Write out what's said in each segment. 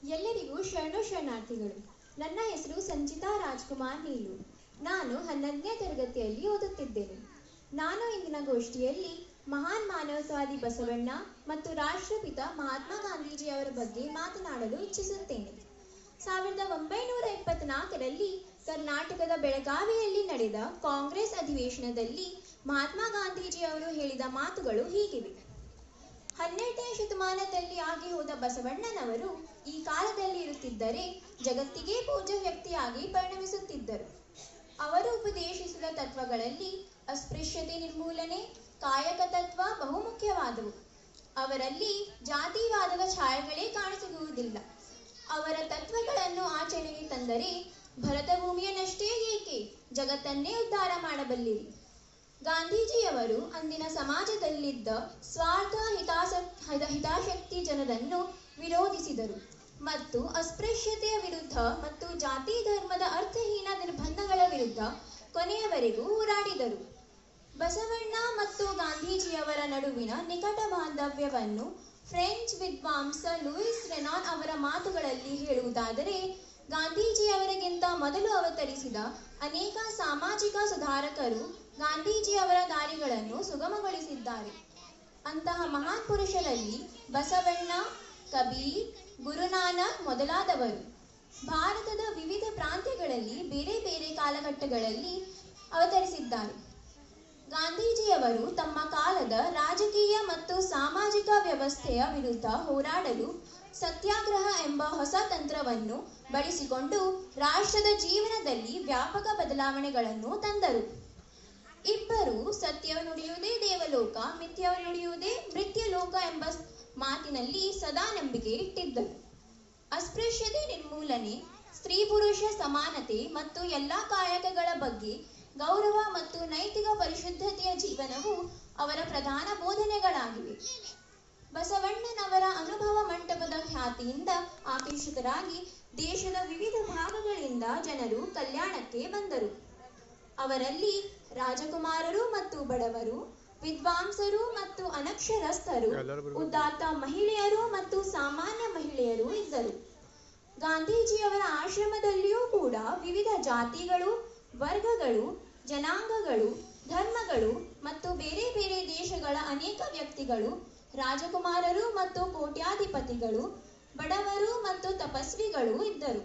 ಎಲ್ಲರಿಗೂ ಶರಣಾರ್ಥಿಗಳು. ನನ್ನ ಹೆಸರು ಸಂಚಿತಾ ರಾಜ್ಕುಮಾರ್ ನೀಲು. ನಾನು 11ನೇ ತರಗತಿಯಲ್ಲಿ ಓದುತ್ತಿದ್ದೇನೆ. ನಾನು ಇಂದಿನ ಗೋಷ್ಠಿಯಲ್ಲಿ ಮಹಾನ್ ಮಾನವತಾವಾದಿ ಬಸವಣ್ಣ ಮತ್ತು ರಾಷ್ಟ್ರಪಿತ ಮಹಾತ್ಮ ಗಾಂಧೀಜಿಯವರ ಬಗ್ಗೆ ಮಾತನಾಡಲು ಇಚ್ಛಿಸುತ್ತೇನೆ. 1924ರಲ್ಲಿ ಕರ್ನಾಟಕದ ಬೆಳಗಾವಿಯಲ್ಲಿ ನಡೆದ ಕಾಂಗ್ರೆಸ್ ಅಧಿವೇಶನದಲ್ಲಿ ಮಹಾತ್ಮ ಗಾಂಧೀಜಿಯವರು ಹೇಳಿದ ಮಾತುಗಳು ಹೀಗಿವೆ. 12ನೇ ಶತಮಾನದಲ್ಲಿ ಆಗಿ ಹೋದ ಬಸವಣ್ಣನವರು ಈ ಕಾಲದಲ್ಲಿ ಇರುತ್ತಿದ್ದರೆ ಜಗತ್ತಿಗೆ ಪೂಜ್ಯ ವ್ಯಕ್ತಿಯಾಗಿ ಪರಿಣಮಿಸುತ್ತಿದ್ದರು. ಅವರು ಉಪದೇಶಿಸಿದ ತತ್ವಗಳಲ್ಲಿ ಅಸ್ಪೃಶ್ಯತೆ ನಿರ್ಮೂಲನೆ, ಕಾಯಕ ತತ್ವ ಬಹುಮುಖ್ಯವಾದವು. ಅವರಲ್ಲಿ ಜಾತಿವಾದದ ಛಾಯೆಗಳೇ ಕಾಣಸಿಗುವುದಿಲ್ಲ. ಅವರ ತತ್ವಗಳನ್ನು ಆಚರಣೆಗೆ ತಂದರೆ ಭರತ ಭೂಮಿಯನ್ನಷ್ಟೇ ಏಕೆ ಜಗತ್ತನ್ನೇ ಉದ್ಧಾರ ಮಾಡಬಲ್ಲಿರಿ. ಗಾಂಧೀಜಿಯವರು ಅಂದಿನ ಸಮಾಜದಲ್ಲಿದ್ದ ಸ್ವಾರ್ಥ ಹಿತಾಸಕ್ತಿ ಜನರನ್ನು ವಿರೋಧಿಸಿದರು ಮತ್ತು ಅಸ್ಪೃಶ್ಯತೆಯ ವಿರುದ್ಧ ಮತ್ತು ಜಾತಿ ಧರ್ಮದ ಅರ್ಥಹೀನ ನಿರ್ಬಂಧಗಳ ವಿರುದ್ಧ ಕೊನೆಯವರೆಗೂ ಹೋರಾಡಿದರು. ಬಸವಣ್ಣ ಮತ್ತು ಗಾಂಧೀಜಿಯವರ ನಡುವಿನ ನಿಕಟ ಬಾಂಧವ್ಯವನ್ನು ಫ್ರೆಂಚ್ ವಿದ್ವಾಂಸ ಲೂಯಿಸ್ ರೆನಾನ್ ಅವರ ಮಾತುಗಳಲ್ಲಿ ಹೇಳುವುದಾದರೆ, ಗಾಂಧೀಜಿಯವರಿಗಿಂತ ಮೊದಲು ಅವತರಿಸಿದ ಅನೇಕ ಸಾಮಾಜಿಕ ಸುಧಾರಕರು ಗಾಂಧೀಜಿಯವರ ದಾರಿಗಳನ್ನು ಸುಗಮಗೊಳಿಸಿದ್ದಾರೆ. ಅಂತಹ ಮಹಾನ್ ಪುರುಷರಲ್ಲಿ ಬಸವಣ್ಣ, ಕಬೀರ್, ಗುರುನಾನಕ್ ಮೊದಲಾದವರು ಭಾರತದ ವಿವಿಧ ಪ್ರಾಂತ್ಯಗಳಲ್ಲಿ ಬೇರೆ ಬೇರೆ ಕಾಲಘಟ್ಟಗಳಲ್ಲಿ ಅವತರಿಸಿದ್ದಾರೆ. ಗಾಂಧೀಜಿಯವರು ತಮ್ಮ ಕಾಲದ ರಾಜಕೀಯ ಮತ್ತು ಸಾಮಾಜಿಕ ವ್ಯವಸ್ಥೆಯ ವಿರುದ್ಧ ಹೋರಾಡಲು ಸತ್ಯಾಗ್ರಹ ಎಂಬ ಹೊಸ ತಂತ್ರವನ್ನು ಬಳಸಿಕೊಂಡು ರಾಷ್ಟ್ರದ ಜೀವನದಲ್ಲಿ ವ್ಯಾಪಕ ಬದಲಾವಣೆಗಳನ್ನು ತಂದರು. ಇಬ್ಬರು ಸತ್ಯವ ನುಡಿಯುವುದೇ ದೇವಲೋಕ, ಮಿಥ್ಯವ ನುಡಿಯುವುದೇ ಮೃತ್ಯಲೋಕ ಎಂಬ ಮಾತಿನಲ್ಲಿ ಸದಾ ನಂಬಿಕೆ ಇಟ್ಟಿದ್ದರು. ಅಸ್ಪೃಶ್ಯತೆ ನಿರ್ಮೂಲನೆ, ಸ್ತ್ರೀ ಪುರುಷ ಸಮಾನತೆ ಮತ್ತು ಎಲ್ಲಾ ಕಾಯಕಗಳ ಬಗ್ಗೆ ಗೌರವ ಮತ್ತು ನೈತಿಕ ಪರಿಶುದ್ಧತೆಯ ಜೀವನವು ಅವರ ಪ್ರಧಾನ ಬೋಧನೆಗಳಾಗಿವೆ. ಬಸವಣ್ಣನವರ ಅನುಭವ ಮಂಟಪದ ಖ್ಯಾತಿಯಿಂದ ಆಕರ್ಷಿತರಾಗಿ ದೇಶದ ವಿವಿಧ ಭಾಗಗಳಿಂದ ಜನರು ಕಲ್ಯಾಣಕ್ಕೆ ಬಂದರು. ಅವರಲ್ಲಿ ರಾಜಕುಮಾರರು ಮತ್ತು ಬಡವರು, ವಿದ್ವಾಂಸರು ಮತ್ತು ಅನಕ್ಷರಸ್ಥರು, ಉದಾತ್ತ ಮಹಿಳೆಯರು ಮತ್ತು ಸಾಮಾನ್ಯ ಮಹಿಳೆಯರು ಇದ್ದರು. ಗಾಂಧೀಜಿಯವರ ಆಶ್ರಮದಲ್ಲಿಯೂ ಕೂಡ ವಿವಿಧ ಜಾತಿಗಳು, ವರ್ಗಗಳು, ಜನಾಂಗಗಳು, ಧರ್ಮಗಳು ಮತ್ತು ಬೇರೆ ಬೇರೆ ದೇಶಗಳ ಅನೇಕ ವ್ಯಕ್ತಿಗಳು, ರಾಜಕುಮಾರರು ಮತ್ತು ಕೋಟ್ಯಾಧಿಪತಿಗಳು, ಬಡವರು ಮತ್ತು ತಪಸ್ವಿಗಳು ಇದ್ದರು.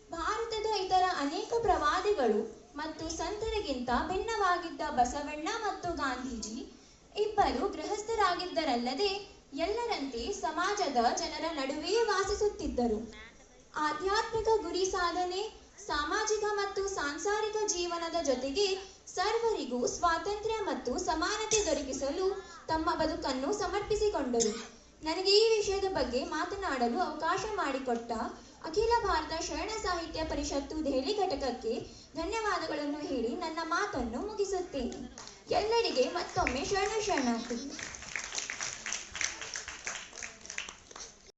ಭಾರತದ ಇತರ ಅನೇಕ ಪ್ರವಾದಿಗಳು ಮತ್ತು ಸಂತರಿಗಿಂತ ಭಿನ್ನವಾಗಿದ್ದ ಬಸವಣ್ಣ ಮತ್ತು ಗಾಂಧೀಜಿ ಇಬ್ಬರು ಗೃಹಸ್ಥರಾಗಿದ್ದರಲ್ಲದೆ ಎಲ್ಲರಂತೆ ಸಮಾಜದ ಜನರ ನಡುವೆಯೇ ವಾಸಿಸುತ್ತಿದ್ದರು. ಆಧ್ಯಾತ್ಮಿಕ ಗುರಿ ಸಾಧನೆ, ಸಾಮಾಜಿಕ ಮತ್ತು ಸಾಂಸಾರಿಕ ಜೀವನದ ಜೊತೆಗೆ ಸರ್ವರಿಗೂ ಸ್ವಾತಂತ್ರ್ಯ ಮತ್ತು ಸಮಾನತೆ ದೊರಕಿಸಲು ತಮ್ಮ ಬದುಕನ್ನು ಸಮರ್ಪಿಸಿಕೊಂಡರು. ನನಗೆ ಈ ವಿಷಯದ ಬಗ್ಗೆ ಮಾತನಾಡಲು ಅವಕಾಶ ಮಾಡಿಕೊಟ್ಟ ಅಖಿಲ ಭಾರತ ಶರಣ ಸಾಹಿತ್ಯ ಪರಿಷತ್ತು ದೆಹಲಿ ಘಟಕಕ್ಕೆ ಧನ್ಯವಾದಗಳನ್ನು ಹೇಳಿ ನನ್ನ ಮಾತನ್ನು ಮುಗಿಸುತ್ತೇನೆ. ಎಲ್ಲರಿಗೆ ಮತ್ತೊಮ್ಮೆ ಶರಣಾರ್ಥಿ.